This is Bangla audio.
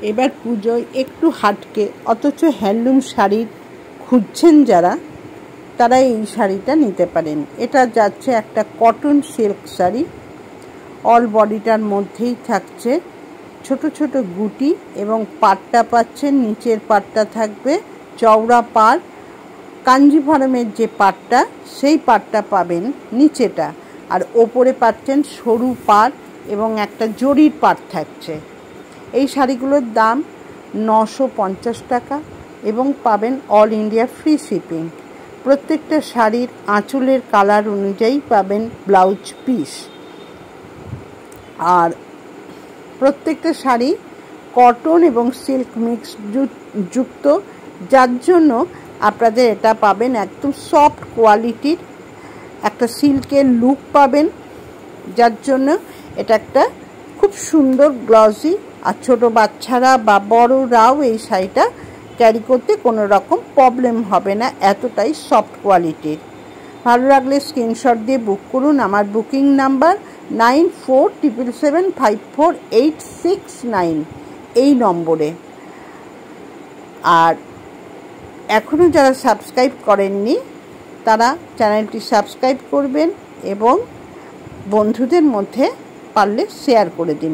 এবার পুজোয় একটু হাটকে অথচ হ্যান্ডলুম শাড়ি খুঁজছেন যারা, তারা এই শাড়িটা নিতে পারেন। এটা যাচ্ছে একটা কটন সিল্ক শাড়ি, অল বডিটার মধ্যেই থাকছে ছোট ছোট গুটি এবং পাটটা পাচ্ছেন, নিচের পাটটা থাকবে চওড়া পাড়, কাঞ্জিভরমের যে পাটটা সেই পাটটা পাবেন নিচেটা, আর ওপরে পাচ্ছেন সরু পাড় এবং একটা জরির পাড় থাকছে। এই শাড়িগুলোর দাম 950 টাকা এবং পাবেন অল ইন্ডিয়া ফ্রি শিপিং। প্রত্যেকটা শাড়ির আঁচলের কালার অনুযায়ী পাবেন ব্লাউজ পিস, আর প্রত্যেকটা শাড়ি কটন এবং সিল্ক মিক্স যুক্ত, যার জন্য আপনাদের এটা পাবেন একদম সফট কোয়ালিটির একটা সিল্কের লুক পাবেন, যার জন্য এটা একটা খুব সুন্দর গ্লসি, আর ছোটো বাচ্চারা বা বড়রাও এই শাড়িটা ক্যারি করতে কোনো রকম প্রবলেম হবে না, এতটাই সফট কোয়ালিটির। ভালো লাগলে স্ক্রিনশট দিয়ে বুক করুন। আমার বুকিং নাম্বার 9477754869 এই নম্বরে। আর এখনও যারা সাবস্ক্রাইব করেননি তারা চ্যানেলটি সাবস্ক্রাইব করবেন এবং বন্ধুদের মধ্যে পারলে শেয়ার করে দিন।